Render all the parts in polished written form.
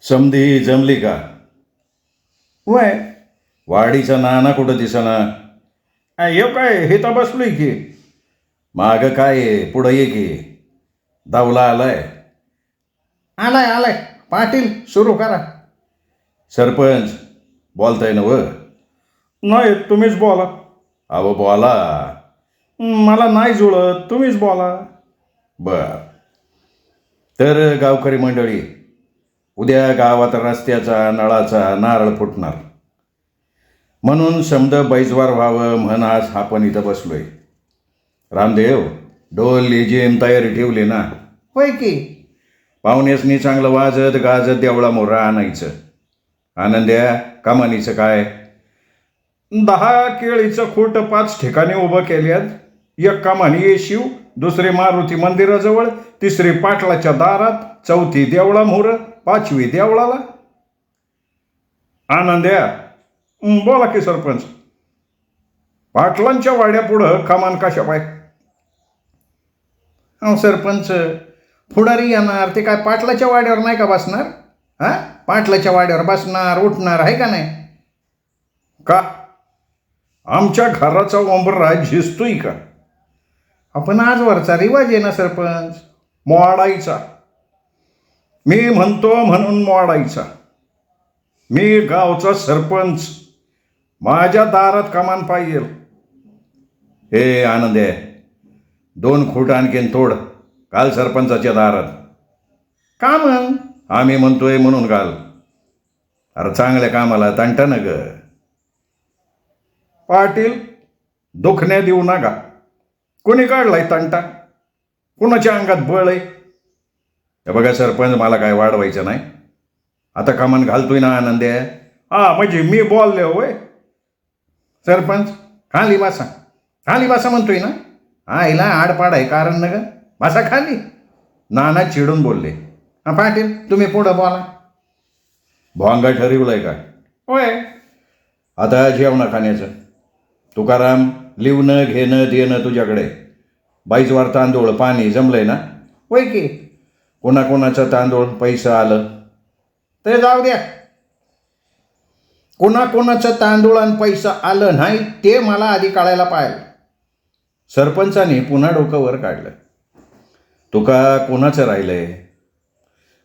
समधी जमली का? वय वाडीचा नाना कुठं दिसना. येऊ काय हे तर बसलोय की. माग काय आहे? पुढं ये की. धावला आलाय. आलाय आलाय पाटील, सुरू करा. सरपंच बोलताय ना व? नाही, तुम्हीच बोला. अहो बोला. मला नाही जुळत, तुम्हीच बोला. बर. तर गावकरी मंडळी, उद्या गावात रस्त्याचा नळाचा नारळ फुटणार, म्हणून समद बैजवार व्हावं म्हण आज आपण इथं बसलोय. रामदेव, ढोल लेझिम तयारी ठेवली ना? होय की. पाहुण्यासनी चांगलं वाजत गाजत देवळा मोरा आणायचं. आनंद्या, कमानीचं काय? 10 केळीचं खोट 5 ठिकाणी उभं केल्यात. एक कमानी येशीव, दुसरी मारुती मंदिराजवळ, तिसरी पाटलाच्या दारात, चौथी देवळा मोर, 5वी देवळाला. आनंद्या, बोला की सरपंच. पाटलांच्या वाड्यापुढं कमान कशा पाय? सरपंच, पुढारी येणार ते काय पाटलाच्या वाड्यावर नाही का बसणार? हा, पाटलाच्या वाड्यावर बसणार उठणार आहे का नाही? का आमच्या घराचा ओंबरा झिजतोय का? आपण आजवरचा रिवाज आहे ना सरपंच, मोडायचा. मी म्हणतो म्हणून मोडायचा. मी गावचा सरपंच, माझ्या दारात कमान पाहिजे. हे आनंद्या, 2 फूट आणखीन तोड, काल सरपंचाच्या दारात. का मग? आम्ही म्हणतोय म्हणून घाल. अरे चांगल्या कामाला तंटा न ग. पाटील, दुखण्या देऊ नका. कोणी काढलाय तंटा? कुणाच्या अंगात बळ आहे? हे बघा सरपंच, मला काय वाढवायचं नाही. आता कमान घालतोय ना आनंद्या. हा, म्हणजे मी बोलले होय. सरपंच, खाली बसा. खाली बसा म्हणतोय ना. आईला आडपाड आहे कारण न ग. बसा खाली. नाना चिडून बोलले. हा पाटील, तुम्ही पुढं बोला. भोंगा ठरवलंय का? होय. आता जेवणा खाण्याचं. तुकाराम, लिवणं घेणं देणं तुझ्याकडे. बाईजवार तांदूळ पाणी जमलंय ना? होय की. कोणाकोणाचं तांदूळ पैसा आलं? ते जाऊ द्या. कोणाकोणाचं तांदूळ आणि पैसा आलं नाही ते मला आधी कळायला पाहिजे. सरपंचाने पुन्हा डोकं वर काढलं. तुका कोणाचं राहिलंय?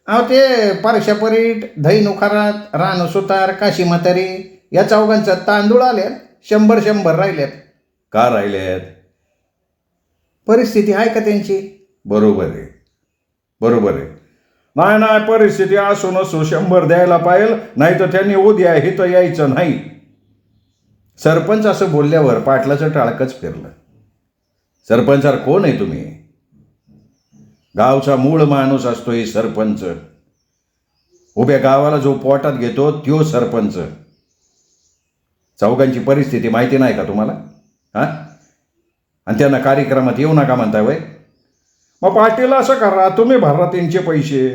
अहो, ते परशापरीट, धैनुखारात, रानसुतार, काशी म्हातारी या चौघांचं तांदूळ आल्यात. 100 राहिल्यात. का राहिलेत? परिस्थिती आहे का त्यांची? बरोबर आहे, बरोबर आहे. नाही नाही, परिस्थिती असो नसो 100 द्यायला पाहिजे, नाही तर त्यांनी उद्या इथं यायचं नाही. सरपंच असं बोलल्यावर पाटलाचं टाळकच फिरलं. सरपंचार कोण आहे तुम्ही? गावचा मूळ माणूस असतोय सरपंच. उभ्या गावाला जो पोटात घेतो त्यो सरपंच. चौघांची परिस्थिती माहिती नाही का तुम्हाला? हां, आणि त्यांना कार्यक्रमात येऊ नका म्हणताय वय? मग पाटील असं करा, तुम्ही भरा त्यांचे पैसे.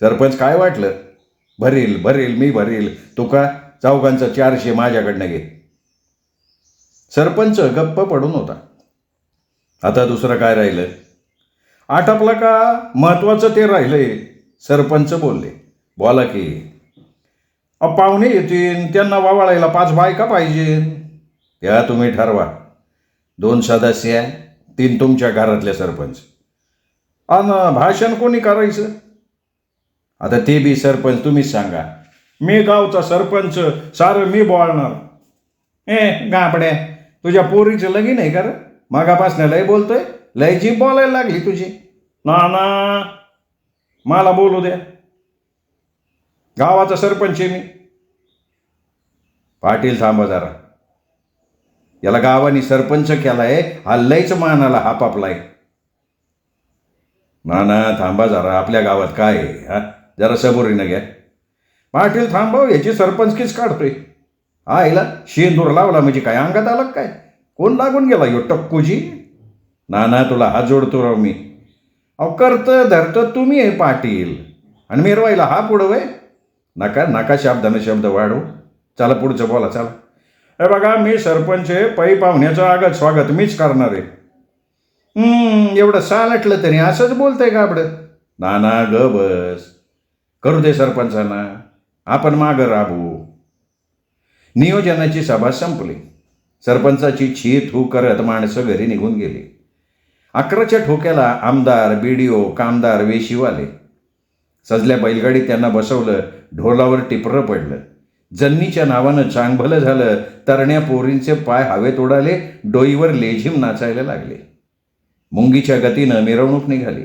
सरपंच काय वाटलं? भरील भरील मी भरील. तुका चौघांचं 400 माझ्याकडनं घे. सरपंच गप्प पडून होता. आता दुसरं काय राहिलं? आटपलं का? महत्वाचं ते राहिलंय. सरपंच बोलले. बोला की. पाहुणे येतील, त्यांना वावळायला 5 बायका पाहिजे. त्या तुम्ही ठरवा. 2 सदस्य, 3 तुमच्या घरातले सरपंच. आणि भाषण कोणी करायचं? आता ते बी सरपंच तुम्हीच सांगा. मी गावचा सरपंच, सारं मी बोलणार. गाबड्या, तुझ्या पोरीचं लगीन आहे का रे? मागापासनं लय बोलतोय, लय जीभ बोलायला लागली तुझी. नाना, मला बोलू द्या. गावाचा सरपंच आहे मी. पाटील थांबा जरा. याला गावाने सरपंच केलाय, हा लयच मानाला हापापलाय. नाना थांबा जरा. आपल्या गावात काय आहे? हा, जरा सबुरीनं घ्या. पाटील थांबव, याची सरपंचकीच काढतोय. हा, हिला शेंदूर लावला म्हणजे काय अंगात आलं काय? कोण लागून गेला यो टक्कूजी? नाना तुला हात जोडतो राव मी. अहो, करतं धरतं तुम्ही आहे पाटील, आणि मिरवायला हा पुढं वय. नका नका शब्दानं शब्द वाढू. चला पुढचं बोला चला. हे बघा, मी सरपंच आहे. पै पाहुण्याचं आगत स्वागत मीच करणार आहे. एवढं सालटलं तरी असंच बोलतंय गाबडं. नाना ग बस. करू दे सरपंचांना, आपण मागं राबू. नियोजनाची सभा संपली. सरपंचाची छी थू करत माणसं घरी निघून गेली. 11च्या ठोक्याला आमदार, BDO, कामदार, वेशीवाले. सजल्या बैलगाडीत त्यांना बसवलं. ढोलावर टिपरं पडलं. जन्नीच्या नावानं चांगभलं झालं. तरण्या पोरींचे पाय हवेत उडाले. डोईवर लेझीम नाचायला लागले. मुंगीच्या गतीनं मिरवणूक निघाली.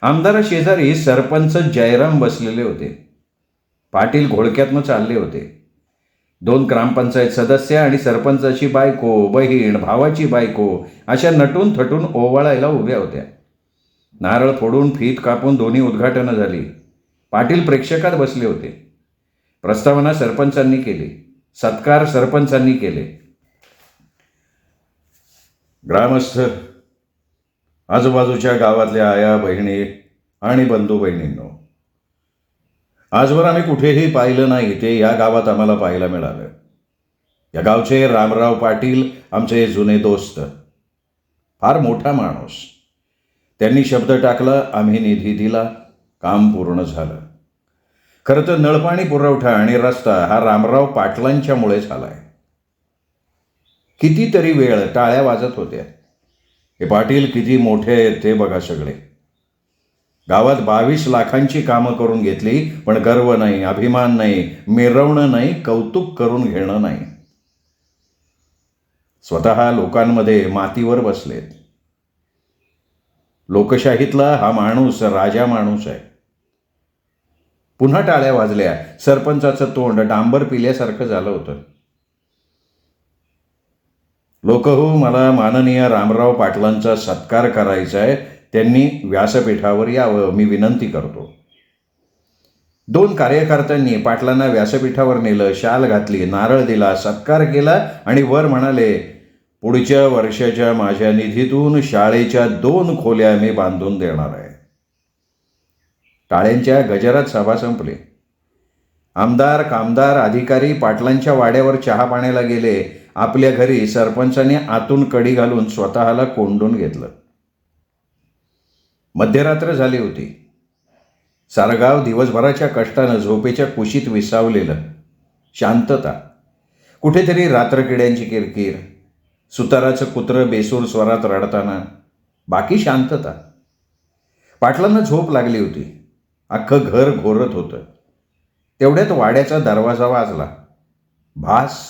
आमदारा शेजारी सरपंच जयराम बसलेले होते. पाटील घोळक्यातनं चालले होते. 2 ग्रामपंचायत सदस्य आणि सरपंचाची बायको, बहीण, भावाची बायको अशा नटून थटून ओवाळायला उभ्या होत्या. नारळ फोडून फीत कापून दोन्ही उद्घाटनं झाली. पाटील प्रेक्षकात बसले होते. प्रस्तावना सरपंचांनी केली. सत्कार सरपंचांनी केले. ग्रामस्थ, आजूबाजूच्या गावातल्या आया बहिणी आणि बंधू बहिणींनो, आजवर आम्ही कुठेही पाहिलं नाही ते या गावात आम्हाला पाहायला मिळालं. या गावचे रामराव पाटील आमचे जुने दोस्त, फार मोठा माणूस. त्यांनी शब्द टाकला, आम्ही निधी दिला, काम पूर्ण झालं. खरं तर नळपाणी पुरवठा आणि रस्ता हा रामराव पाटलांच्यामुळे झालाय. कितीतरी वेळ टाळ्या वाजत होत्या. हे पाटील किती मोठे आहेत ते बघा सगळे. गावात 22 लाखांची कामं करून घेतली, पण गर्व नाही, अभिमान नाही, मिरवणं नाही, कौतुक करून घेणं नाही. स्वतः लोकांमध्ये मातीवर बसलेत. लोकशाहीतला हा माणूस राजा माणूस आहे. पुन्हा टाळ्या वाजल्या. सरपंचाचं तोंड डांबर पिल्यासारखं झालं होतं. लोक हो, मला माननीय रामराव पाटलांचा सत्कार करायचा आहे. त्यांनी व्यासपीठावर यावं, मी विनंती करतो. 2 कार्यकर्त्यांनी पाटलांना व्यासपीठावर नेलं, शाल घातली, नारळ दिला, सत्कार केला आणि वर म्हणाले, पुढच्या वर्षाच्या माझ्या निधीतून शाळेच्या 2 खोल्या मी बांधून देणार आहे. टाळ्यांच्या गजरात सभा संपली. आमदार, कामदार, अधिकारी पाटलांच्या वाड्यावर चहा पाण्याला गेले. आपल्या घरी सरपंचाने आतून कडी घालून स्वतःला कोंडून घेतलं. मध्यरात्र झाली होती. सारगाव दिवसभराच्या कष्टानं झोपेच्या कुशीत विसावलेलं. शांतता. कुठेतरी रात्रकिड्यांची किरकिर, सुताराचं कुत्रं बेसूर स्वरात रडताना, बाकी शांतता. पाटलांना झोप लागली होती. अख्खं घर घोरत होतं. तेवढ्यात वाड्याचा दरवाजा वाजला. भास.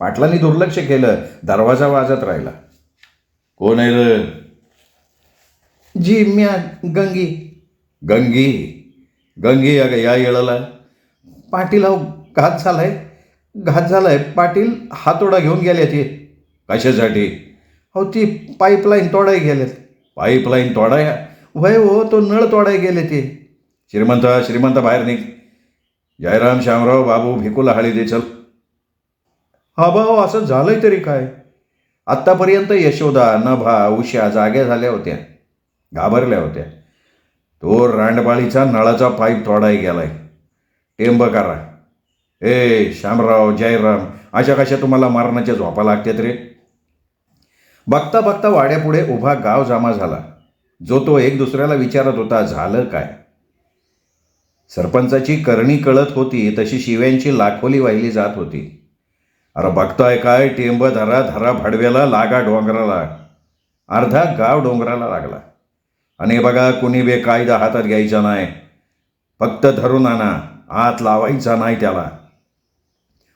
पाटलांनी दुर्लक्ष केलं. दरवाजा वाजत राहिला. कोण आहे रे? जी म्या गंगी. गंगी? गंगी अगं या येळाला? पाटील, अहो घात झालाय. पाटील हातोडा घेऊन गेले ते. कशासाठी? हो, ती पाईपलाईन तोडाय गेलेत. पाईपलाईन तोडाया? वय हो, तो नळ तोडाय गेले ते. श्रीमंत बाहेर निघ. जयराम, शामराव, बाबू, भिकूला हळी दे चल. हा भाऊ, असं झालंय तरी काय? आत्तापर्यंत यशोदा, नभा, उषा जाग्या झाल्या होत्या, घाबरल्या होत्या. तो रांडपाळीचा नळाचा पाईप तोडाय गेलाय. टेंब करा. ए शामराव, जयराम, अशा कशा तुम्हाला मारण्याच्या झोपा लागतात रे? बघता बघता वाड्यापुढे उभा गाव जमा झाला. जो तो एक दुसऱ्याला विचारत होता, झालं काय? सरपंचाची करणी कळत होती तशी शिव्यांची लाखोली वाहिली जात होती. अरे बघताय काय? टेंब धरा, धरा भाडव्याला, लागा डोंगराला. अर्धा गाव डोंगराला लागला. आणि बघा, कुणी बेकायदा हातात घ्यायचा नाही. फक्त धरून आणा, हात लावायचा नाही त्याला.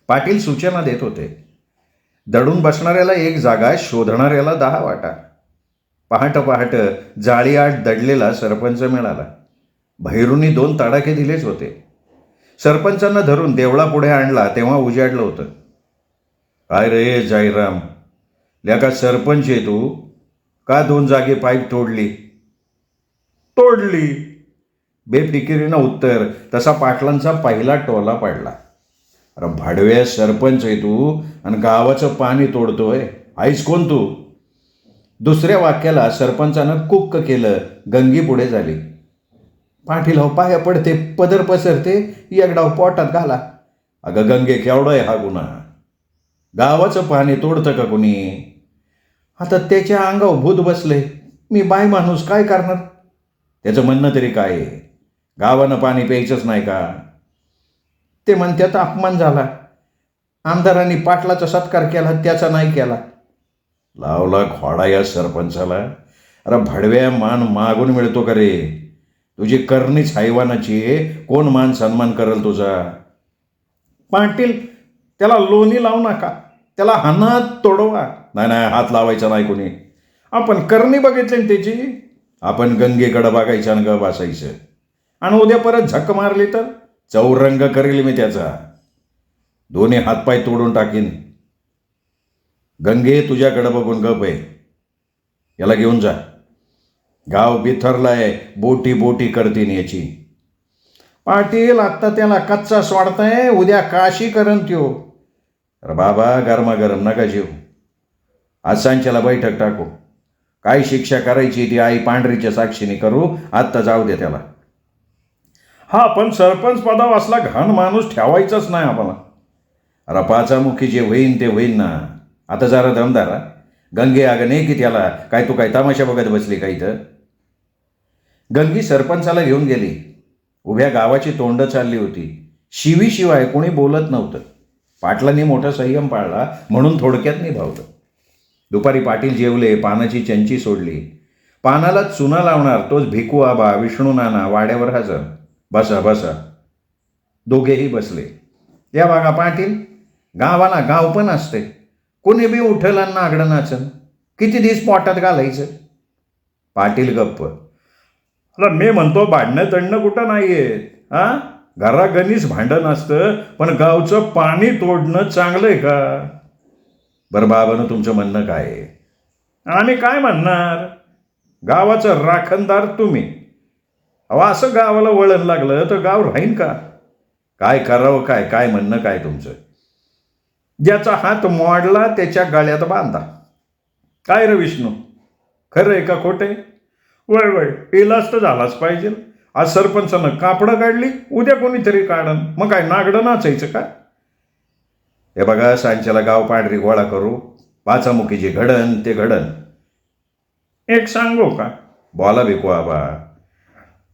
पाटील सूचना देत होते. दडून बसणाऱ्याला 1 जागा, शोधणाऱ्याला 10 वाटा. पहाट जाळीआड दडलेला सरपंच मिळाला. भैरूंनी 2 तडाखे दिलेच होते. सरपंचांना धरून देवळापुढे आणला तेव्हा उजाडलं होतं. काय रे जयराम, ल्याका सरपंच आहे तू? का 2 जागी पाईप तोडली? बेफिकिरीनं उत्तर. तसा पाटलांचा पहिला टोला पडला. अरे भाडव्या, सरपंच आहे तू आणि गावाचं पाणी तोडतोय? आईस कोण तू? दुसऱ्या वाक्याला सरपंचानं कुक्क केलं. गंगी पुढे झाली. पाटील, हो पाया पडते, पदर पसरते, एकडाव पोटात घाला. अगं गंगे, केवढा आहे हा गुन्हा? गावाचं पाणी तोडतं का कुणी? आता त्याच्या अंगावर भूत बसले. मी बाय माणूस काय करणार? त्याचं म्हणणं तरी काय आहे? गावानं पाणी प्यायचंच नाही का? ते म्हणतात अपमान झाला, आमदारांनी पाटलाचा सत्कार केला त्याचा नाही केला. लावला घोडा या सरपंचाला. अरे भडव्या, मान मागून मिळतो का रे? तुझी करणीच हैवानाची आहे. कोण मान सन्मान करेल तुझा? पाटील, त्याला लोणी लावू नका, त्याला हाणात तोडवा. नाही नाही, हात लावायचा नाही कोणी. आपण करणी बघितली ना त्याची. आपण गंगेकडं बघायचं आणि ग बसायचं. आणि उद्या परत झक मारली तर चौरंग करेल मी त्याचा. दोन्ही हातपाय तोडून टाकीन. गंगे तुझ्याकडं बघून गप आहे. याला घेऊन जा. गाव बिथरलाय, बोटी बोटी करतीन याची. पाटील, आत्ता त्याला कच्चा सोडताय, उद्या काशी करण त्यो. अरे बाबा, गरमागरम नका जीव. आज सांच्याला बैठक टाकू. काय शिक्षा करायची ती आई पांढरीच्या साक्षीने करू. आत्ता जाऊ दे त्याला. हा, पण सरपंच पदावर असला घाण माणूस ठेवायचाच नाही आम्हाला. अरे पाचामुखी जे होईन ते होईन ना. आता जरा दमदारा. गंगे अगं नाही की त्याला. काय तू काय तमाशा बघत बसली का इथं? गंगी सरपंचाला घेऊन गेली. उभ्या गावाची तोंड चालली होती. शिवीशिवाय कोणी बोलत नव्हतं. पाटलांनी मोठा संयम पाळला म्हणून थोडक्यात निभावलं. दुपारी पाटील जेवले, पानाची चंची सोडली. पानाला चुना लावणार तोच भिकू आबा, विष्णू नाना वाड्यावर हजर. बसा बसा. दोघेही बसले. या बघा पाटील, गावाला गाव पण असते. कोणी बी उठल आणि नागडं नाचन. किती दिवस पोटात घालायचं? पाटील गप्प. अरे मी म्हणतो, भांडणं तडणं कुठं नाही आहेत. हां, घरागणीच भांडण असतं, पण गावचं पाणी तोडणं चांगलं आहे का? बरं बाबानं तुमचं म्हणणं काय आहे? आम्ही काय म्हणणार? गावाचं राखणदार तुम्ही. अहो, असं गावाला वळण लागलं तर गाव राहीन का? काय करावं? काय काय म्हणणं काय तुमचं? ज्याचा हात मोडला त्याच्या गळ्यात बांधा. काय रे विष्णू, खरं आहे का खोटं आहे? वय वय, इलाज तर झालाच पाहिजे. आज सरपंचानं कापडं काढली, उद्या कोणीतरी काढन. मग काय नागडं नाचायचं का? हे बघा, सांच्याला गाव पांढरी गोळा करू. पाचामुखी जे घडण ते घडण. एक सांगू का? बोला भिकू आबा.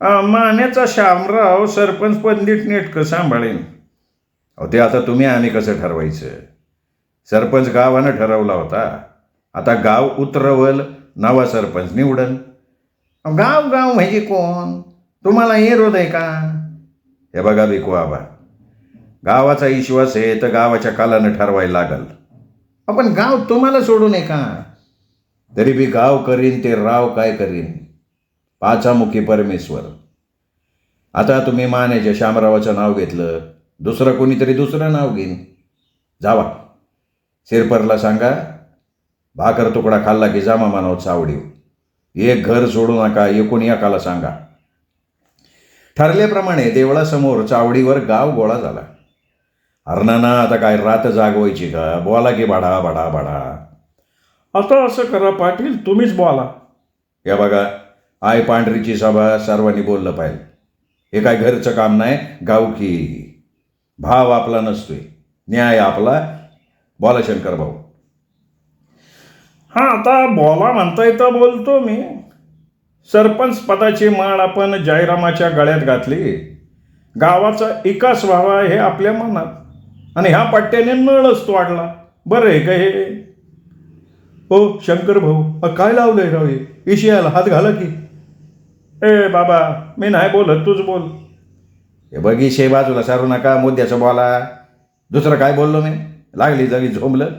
मान्याचा शामराव सरपंच पद नीटनेटकं सांभाळेन. अहो, ते आता तुम्ही आम्ही कसं ठरवायचं? सरपंच गावानं ठरवला होता. आता गाव उतरवल, नवा सरपंच निवडन. गाव गाव म्हणजे कोण? तुम्हाला विरोध आहे का? हे बघा भिकू आबा, गावाचा विश्वास आहे तर गावाच्या कालानं ठरवायला लागल. आपण गाव तुम्हाला सोडू नये का? तरी बी गाव करीन ते राव काय करीन. पाचामुखी परमेश्वर. आता तुम्ही मानेच्या शामरावाचं नाव घेतलं, दुसरं कोणीतरी दुसरं नाव घेईन. जावा, शिरपरला सांगा, भाकर तुकडा खाल्ला की जामा मानव चावडीव. एक घर सोडू नका, एकूण एकाला सांगा. ठरल्याप्रमाणे देवळासमोर चावडीवर गाव गोळा झाला. अण्णांना आता काय रात जागवायची का? बोला की बाडा बाडा बाडा. आता असं करा पाटील, तुम्हीच बोला. या बघा, आय पांढरीची सभा, सर्वांनी बोललं पाहिजे. हे काय घरचं काम नाही, गावकी. भाव आपला नसतोय, न्याय आपला. बोला शंकर भाऊ. हां, आता बोला म्हणताय तर बोलतो मी. सरपंच पदाची माळ आपण जयरामाच्या गळ्यात घातली. गावाचा विकास व्हावा हे आपल्या मनात, आणि ह्या पट्ट्याने नळच तोडला. बरं आहे का हे? हो शंकर भाऊ, काय लावलंय राव हे? इशियाला हात घाला की. ए बाबा, मी नाही बोलत, तूच बोल. हे बघी बाजूला सारू नका, मुद्द्याचं बोला. दुसरं काय बोललो मी? लागली जागी झोंबलं.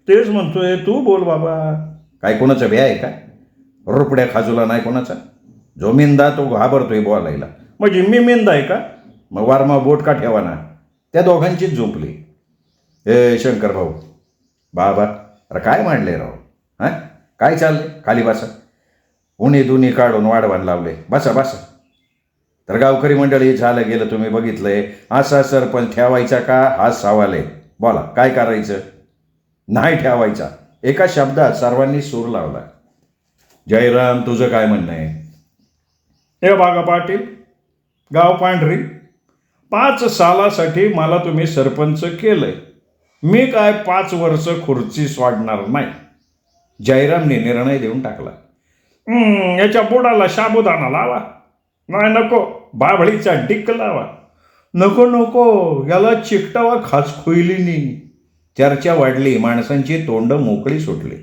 तेच म्हणतोय, तू बोल बाबा. काय कोणाचं भ्या आहे का? रुपड्या खाजूला नाही कोणाचा. जो मिंदा तो घाबरतोय बोलायला. म्हणजे मी मेंदा आहे का? मग वारमा बोट का ठेवा ना? त्या दोघांचीच झोंपली. ए शंकर भाऊ, बाबा, अरे काय मांडले राव? हां, काय चाललंय? खाली बसा. उन्ही दुनी काढून वाढवान लावले. बसा बसा. तर गावकरी मंडळी, झालं गेलं तुम्ही बघितलंय. असा सरपंच ठेवायचा का हा सवाल आहे. बोला, काय करायचं? नाही ठेवायचा. एका शब्दात सर्वांनी सूर लावला. जयराम, तुझं काय म्हणणं आहे? हे बघा पाटील, गाव पांढरी, 5 सालासाठी मला तुम्ही सरपंच केलंय. मी काय 5 वर्ष खुर्ची सोडणार नाही. जयरामने निर्णय देऊन टाकला. याच्या बुडाला साबुदाणा लावा. नाही नको, बाभळीचा डिक्क लावा. नको नको, याला चिकटावा खास खोईलीनी. चर्चा वाढली, माणसांची तोंड मोकळी सुटली.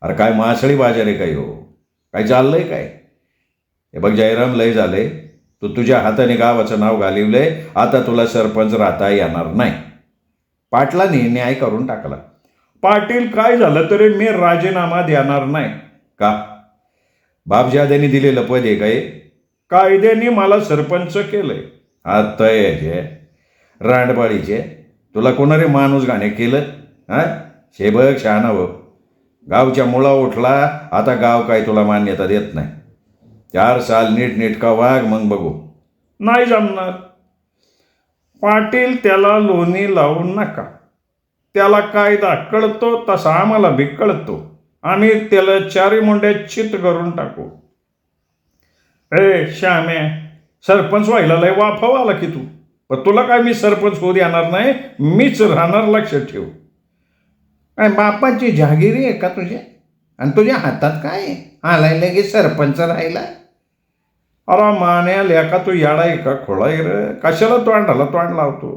अरे काय मासळी बाजार आहे काय हो? काय चाललंय काय? हे बघ जयराम, लय झाले. तू तुझ्या हाताने गावाचं नाव घालिवलंय. आता तुला सरपंच राहता येणार नाही. पाटलांनी न्याय करून टाकला. पाटील, काय झालं तरी मी राजीनामा देणार नाही. का? बापजाद्यांनी दिलेलं पद आहे काय? कायद्याने मला सरपंच केलंय. आता याचे रांडपाळीचे तुला कोणारे माणूस गाणे केलं? हां, शेबक शहाणा हो. गावच्या मुळा उठला. आता गाव काय तुला मान्यता देत नाही. 4 साल नीटनेटका वाघ, मग बघू. नाही जमणार पाटील, त्याला लोणी लावू नका. त्याला कायदा कळतो तसा आम्हाला बी कळतो. आम्ही त्याला 4 मुंड्या चित करून टाकू. श्याम्या, सरपंच व्हायला लय वाफाव आला की तू. पण तुला काय मी सरपंच होऊ देणार नाही. मीच राहणार, लक्षात ठेव. काय बापाची जहागिरी आहे का तुझ्या? आणि तुझ्या हातात काय आहे? आलाय लगेच सरपंच राहिला. अरे मान्या लेका, तू याडाय का खोळाय रे? कशाला तोंडाला तोंड लावतो?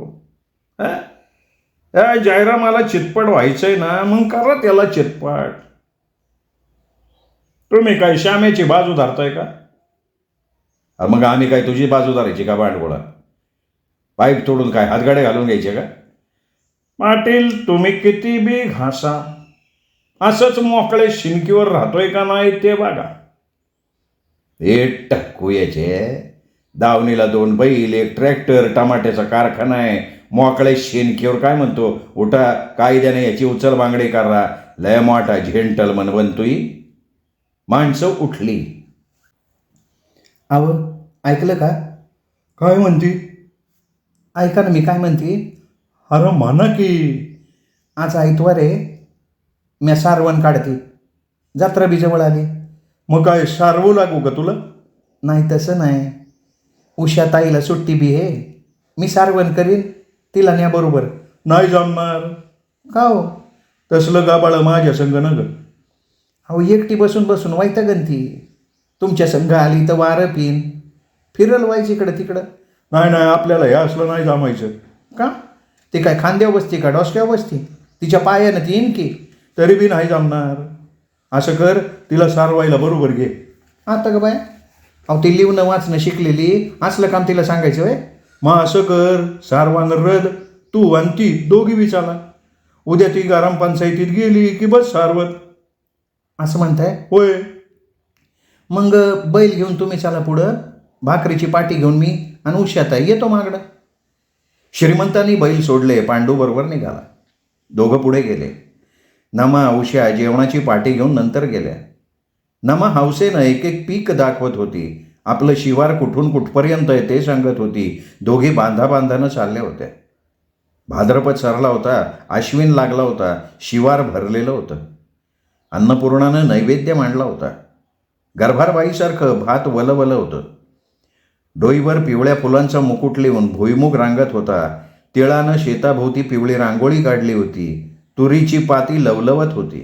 जयरामाला चितपट व्हायचंय ना, मग करा त्याला चितपट. तुम्ही काय श्यामेची बाजू धरताय का? मग आम्ही काय तुझी बाजू धरायची का भांडगोळा? पाईप तोडून काय हातगाडे घालून घ्यायचे का? पाटील, तुम्ही किती बी घासा, असंच मोकळे शिंकीवर राहतोय का नाही ते बघा. हे टक्कू याचे. दावणीला 2 बैल, 1 ट्रॅक्टर, टमाट्याचा कारखाना आहे. मोकळे शेणकीवर काय म्हणतो? उठा, कायद्याने याची उचल बांगडी करा. लय मोठा झेंटल मन बनतोय. माणसं उठली. अहो, ऐकलं का? काय म्हणती? ऐका ना, मी काय म्हणते. अरे म्हणा की. आज आयतवार आहे, मी सारवण काढते. जत्रा बी जवळ आली. मग काय सारवू लागू का तुला? नाही, तसं नाही. उषा ताईला सुट्टी बी आहे. मी सारवण करीन, तिला न्या बरोबर. नाही जमणार. का हो? तसलं गाबाळ माझ्या संग न ग. अहो, एकटी बसून बसून वैतागन ती. तुमच्या संघ आली तर वारं पिन, फिरल व्हायची इकडं तिकडं. नाही नाही, आपल्याला हे असलं नाही जमायचं. का? ती काय खांद्यावर बसती का डोसक्यावर बसती? तिच्या पायानं ती येईन की. तरी बी नाही जमणार. असं कर, तिला सारवायला बरोबर घे. आता का बाय? अहो, ती लिहून वाचणं शिकलेली, असलं काम तिला सांगायचं होय? मग असं कर, सारवान रद, तू आणि ती दोघी बी चाला. उद्या ती ग्रामपंचायतीत गेली की बस सारवत. असं म्हणताय? होय. मग बैल घेऊन तुम्ही चाला पुढं, भाकरीची पाटी घेऊन मी आणि उश्याता येतो मागडं. श्रीमंतांनी बैल सोडले. पांडू बरोबर निघाला. दोघं पुढे गेले. नमा, उषा जेवणाची पाटी घेऊन नंतर गेल्या. नमा हौसेनं एक एक पीक दाखवत होती. आपलं शिवार कुठून कुठपर्यंत आहे ते सांगत होती. दोघी बांधाबांधानं चालल्या होत्या. भाद्रपद सरला होता. आश्विन लागला होता. शिवार भरलेलं होतं. अन्नपूर्णानं नैवेद्य मांडला होता. गर्भारबाईसारखं भात वलवलं होतं. डोईवर पिवळ्या फुलांचा मुकुट लिहून भुईमुग रांगत होता. तिळानं शेताभोवती पिवळी रांगोळी काढली होती. तुरीची पाती लवलवत होती.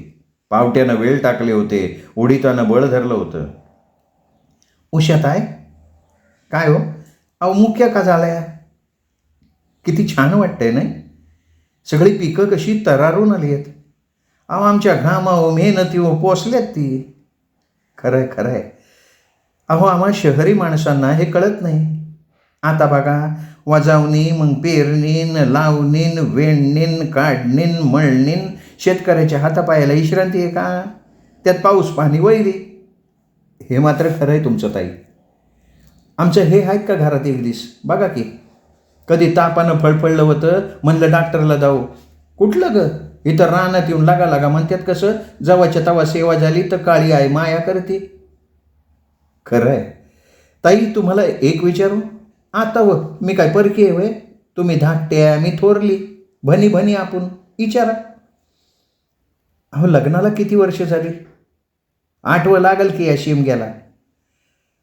पावट्यानं वेळ टाकले होते. उडीतानं बळ धरलं होतं. उश्याताय, काय हो? अहो, मुख्य का झालाय? किती छान वाटतंय नाही? सगळी पिकं कशी तरारून आली आहेत. अहो, आमच्या घामावं मेहनतीवर पोचल्यात ती. खरंय खरंय. अहो, आम्हा शहरी माणसांना हे कळत नाही. आता बघा, वजावणी, मग पेरणीन, लावणीन, वेणणीन, काढणीन, मळणीन. शेतकऱ्याच्या हातापायाला विश्रांती आहे का? त्यात पाऊस पाणी वैरी. हे मात्र खरं आहे तुमचं ताई. आमचं हे आहेत का घरात एक दिस बघा की. कधी तापानं फळफळलं होतं, म्हणलं डॉक्टरला जाऊ. कुठलं ग? इथं रानात येऊन लागा लागा म्हणतात. कसं जवाच्या तवा सेवा झाली तर काळी आई माया करते. खरं आहे ताई. तुम्हाला एक विचारू? आता व मी काय परकी आहे वय? तुम्ही धाकट्या, मी थोरली. भनी भनी आपण विचारा. अहो, लग्नाला किती वर्ष झाली? 8वं लागल की या शिमग्याला.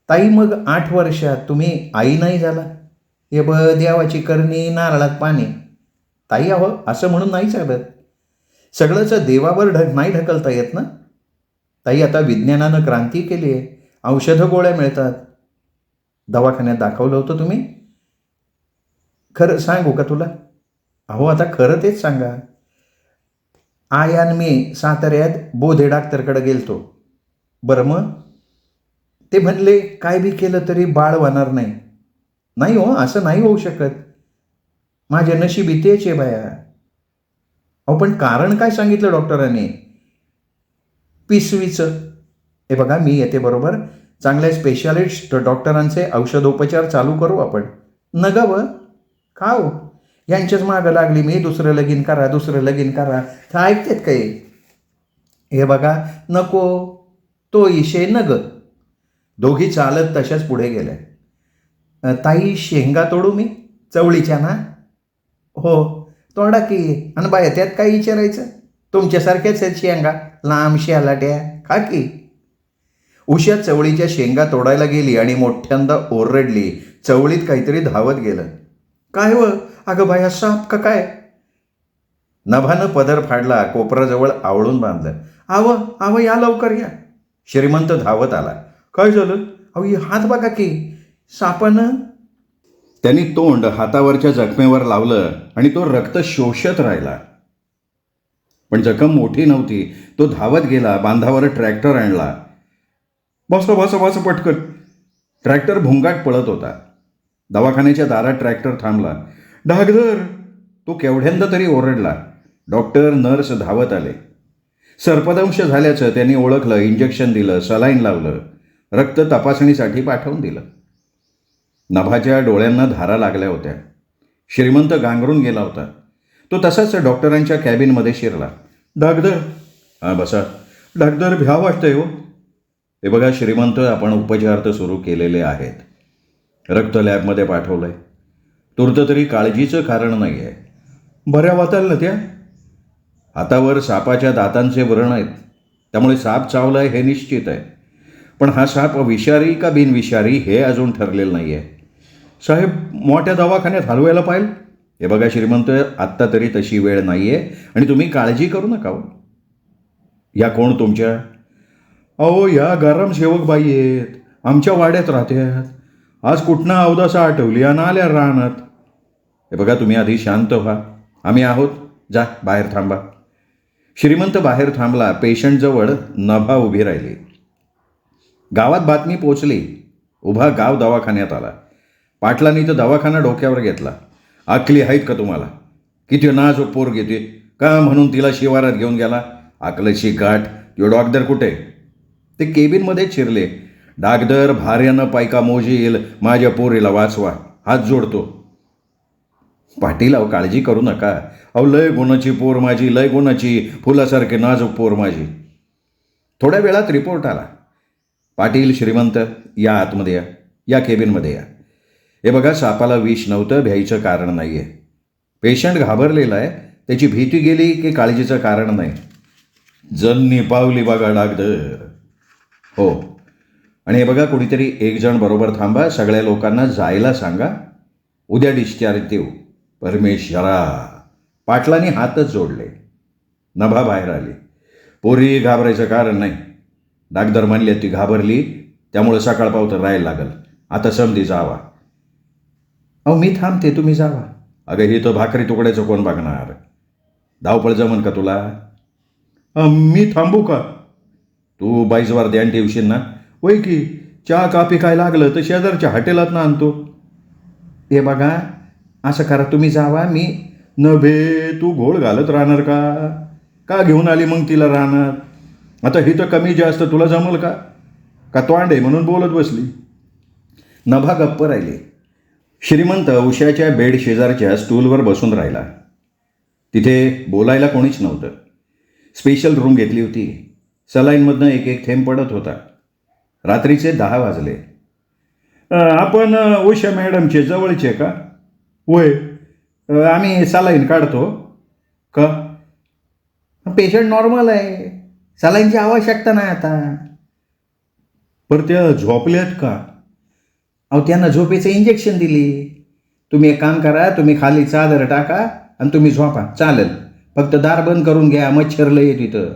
ताई, मग 8 वर्षात तुम्ही आई नाही झाला? हे देवाची करणी, नारळात पाणी. ताई, अहो, असं म्हणून नाही चालत. सगळंच देवावर नाही ढकलता येत ना ताई. आता विज्ञानानं क्रांती केली आहे. औषधं गोळ्या मिळतात. दवाखान्यात दाखवलं होतं तुम्ही? खरं सांगू का तुला? अहो आता खरं तेच सांगा. आई आणि मी साताऱ्यात बोधे डॉक्टरकडे गेलतो. बरं मग? ते म्हणले काय बी केलं तरी बाळ होणार नाही. नाही हो, असं नाही होऊ शकत. माझ्या नशिबी तेच आहे बाया. अहो पण कारण काय सांगितलं डॉक्टरांनी? पिसवीचं. हे बघा मी येते बरोबर. चांगल्या स्पेशालिस्ट डॉक्टरांचे औषधोपचार चालू करू आपण. नगावं का हो? यांच्याच मागं लागली मी, दुसरं लगीन करा, दुसरं लगीन करा. तर ऐकतेत काही? हे बघा नको तो विषय नग. दोघी चालत तशाच पुढे गेल्या. ताई शेंगा तोडू मी? चवळीच्या ना? हो तोडा की. आणि बाया त्यात काय विचारायचं? तुमच्यासारख्याच आहेत शेंगा, लांब शेलाट्या, खा की. उषा चवळीच्या शेंगा तोडायला गेली आणि मोठ्यांदा ओरडली. चवळीत काहीतरी धावत गेलं. काय व? अगं बाया साप का काय? नभानं पदर फाडला, कोपराजवळ आवळून बांधलं. आव या लवकर या. श्रीमंत धावत आला. काय झालं? अहो हात बघा की, सापानं. त्यांनी तोंड हातावरच्या जखमेवर लावलं आणि तो रक्त शोषत राहिला. पण जखम मोठी नव्हती. तो धावत गेला, बांधावर ट्रॅक्टर आणला. बस पटकन. ट्रॅक्टर भुंगाट पळत होता. दवाखान्याच्या दारात ट्रॅक्टर थांबला. डागदर, तो केवढ्यांदा तरी ओरडला. डॉक्टर नर्स धावत आले. सर्पदंश झाल्याचं त्यांनी ओळखलं. इंजेक्शन दिलं, सलाईन लावलं, रक्त तपासणीसाठी पाठवून दिलं. नभाच्या डोळ्यांना धारा लागल्या होत्या. श्रीमंत गांगरून गेला होता. तो तसाच डॉक्टरांच्या कॅबिनमध्ये शिरला. डागदर. हां बसा. डागदर भ्या वाटतंय हो. हे बघा श्रीमंत, आपण उपचार तर सुरू केलेले आहेत. रक्त लॅबमध्ये पाठवलं आहे. तूर्त तरी काळजीचं कारण नाही आहे. बऱ्या वाचाल ना त्या? हातावर सापाच्या दातांचे व्रण आहेत, त्यामुळे साप चावला आहे हे निश्चित आहे. पण हा साप विषारी का बिनविषारी हे अजून ठरलेलं नाही आहे. साहेब मोठ्या दवाखान्यात हलवायला पाहिजे. हे बघा श्रीमंत, आत्ता तरी तशी वेळ नाही आहे आणि तुम्ही काळजी करू नका हो. या कोण तुमच्या? अहो या गरम सेवक बाई आहेत, आमच्या वाड्यात राहत्यात. आज कुठनं अवदासा आठवली आणि आल्या राहणार. हे बघा तुम्ही आधी शांत व्हा, आम्ही आहोत. जा बाहेर थांबा. श्रीमंत बाहेर थांबला. पेशंटजवळ नभा उभी राहिली. गावात बातमी पोचली. उभा गाव दवाखान्यात आला. पाटलांनी तर दवाखाना डोक्यावर घेतला. आकली आहेत का तुम्हाला? किती नाजूक पोर घेते का म्हणून तिला शिवारात घेऊन गेला? आकलची गाठ. तो डॉक्टर कुठे? ते केबिनमध्ये शिरले. डागदर भार्यानं पायका मोजील, माझ्या पोरीला वाचवा, हात जोडतो. पाटील अहो काळजी करू नका. अहो लय गुणाची पोर माझी, लय गुणाची, फुलासारखे नाजूक पोर माझी. थोड्या वेळात रिपोर्ट आला. पाटील श्रीमंत या आतमध्ये या, या केबिनमध्ये या. हे बघा सापाला विष नव्हतं, भ्यायचं कारण नाही आहे. पेशंट घाबरलेला आहे. त्याची भीती गेली की काळजीचं कारण नाही. जन्नी पावली बघा डागदर. हो. आणि हे बघा कुणीतरी एक जण बरोबर थांबा. सगळ्या लोकांना जायला सांगा. उद्या डिस्चार्ज देऊ. परमेश्वरा. पाटलांनी हातच जोडले. नभा बाहेर आली. पोरी घाबरायचं कारण नाही. डागदर म्हणले ती घाबरली, त्यामुळे सकाळपावतं राहायला लागल. आता समधी जावा. अहो मी थांबते, तुम्ही जावा. अगं ही तर भाकरी तुकड्याचं कोण बघणार? धावपळ जमन का तुला? मी थांबू का? तू बाईजवर ध्यान ठेवशील ना? होय की. चहा काफी काय लागलं तर शेजारच्या हॉटेलात ना आणतो. हे बघा असं करा, तुम्ही जावा. मी नभे तू घोळ घालत राहणार का? का घेऊन आली मग तिला राहणार? आता ही तर कमी जास्त तुला जमल का? का तोंडे म्हणून बोलत बसली? नभा गप्प राहिली. श्रीमंत उशाच्या बेड शेजारच्या स्टूलवर बसून राहिला. तिथे बोलायला कोणीच नव्हतं. स्पेशल रूम घेतली होती. सलाईनमधनं एक एक थेंब पडत होता. रात्रीचे 10 वाजले. आपण उषा मॅडमचे जवळचे का? होय. आम्ही सलाईन काढतो. का? पेशंट नॉर्मल आहे, सलाईनची आवश्यकता नाही आता. पर त्या झोपल्यात का? अहो त्यांना झोपेचं इंजेक्शन दिली. तुम्ही एक काम करा, तुम्ही खाली चादर टाका आणि तुम्ही झोपा, चालेल. फक्त दार बंद करून घ्या, मच्छर लय तिथं.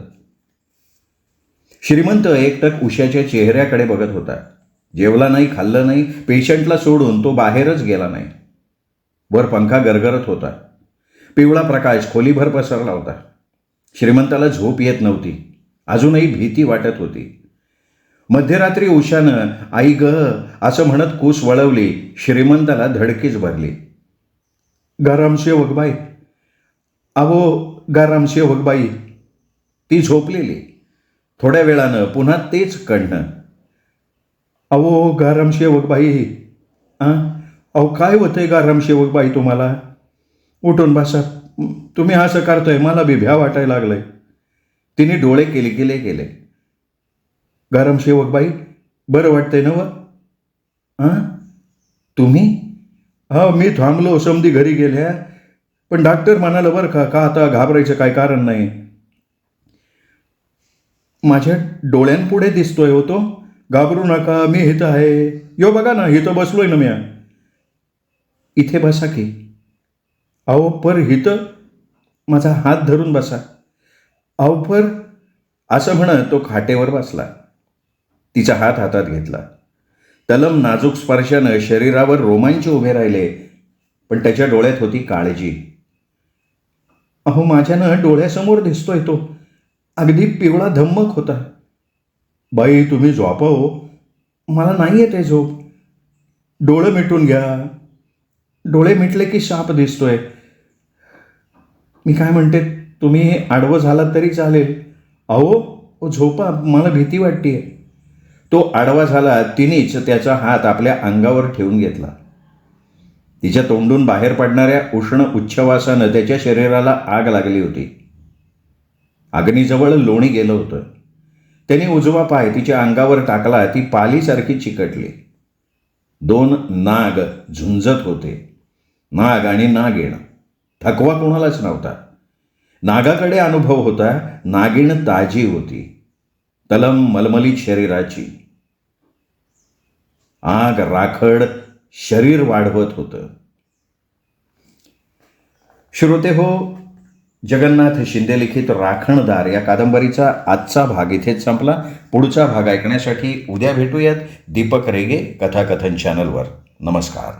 श्रीमंत एकटक उषाच्या चेहऱ्याकडे बघत होता. जेवला नाही, खाल्लं नाही. पेशंटला सोडून तो बाहेरच गेला नाही. वर पंखा गरगरत होता. पिवळा प्रकाश खोलीभर पसरला होता. श्रीमंताला झोप येत नव्हती. अजूनही भीती वाटत होती. मध्यरात्री उषानं आई ग असं म्हणत कूस वळवली. श्रीमंताला धडकीच भरली. गाराम सेवकबाई, अहो गाराम सेवकबाई. ती झोपलेली. थोड्या वेळानं पुन्हा तेच कणणं. अहो गाराम सेवकबाई. अहो काय होतंय गाराम सेवकबाई तुम्हाला? उठून बसा. तुम्ही असं करतोय मला बी भ्या वाटायला लागलंय. तिने डोळे किलकिले केले. गाराम सेवकबाई, बरं वाटतंय ना व? तुम्ही? हा, मी थांबलो. समधी घरी गेल्या. पण डॉक्टर म्हणाला बरं का आता घाबरायचं काय कारण नाही. माझ्या डोळ्यांपुढे दिसतोय हो तो. घाबरू नका, मी इथं आहे. यो बघा ना, इथं बसलोय ना म्या. इथे बसा की. अहो पर इथं माझा हात धरून बसा. अहो पर असं म्हणत तो खाटेवर बसला. तिचा हात हातात घेतला. तलम नाजूक स्पर्शानं शरीरावर रोमांच उभे राहिले. पण त्याच्या डोळ्यात होती काळजी. अहो माझ्यानं डोळ्यासमोर दिसतोय तो. अगदी पिवळा धम्मक होता. बाई तुम्ही झोपा हो. मला नाही येते झोप. डोळं मिटून घ्या. डोळे मिटले की साप दिसतोय. मी काय म्हणते, तुम्ही आडवं झालात तरी चालेल. अहो झोपा, मला भीती वाटते. तो आडवा झाला. तिनेच त्याचा हात आपल्या अंगावर ठेवून घेतला. तिच्या तोंडून बाहेर पडणाऱ्या उष्ण उच्छवासानं त्याच्या शरीराला आग लागली होती. अग्नीजवळ लोणी गेलं होतं. त्याने उजवा पाय तिच्या अंगावर टाकला. ती पालीसारखी चिकटली. 2 नाग झुंजत होते. नाग आणि नागिण. थकवा कोणालाच नव्हता. नागाकडे अनुभव होता. नागिण ताजी होती, तलम मलमलीत शरीराची. आग राखड शरीर वाढवत होतं. श्रोते हो, जगन्नाथ शिंदे लिखित राखणदार या कादंबरीचा आजचा भाग इथेच संपला. पुढचा भाग ऐकण्यासाठी उद्या भेटूयात दीपक रेगे कथाकथन चॅनलवर. नमस्कार.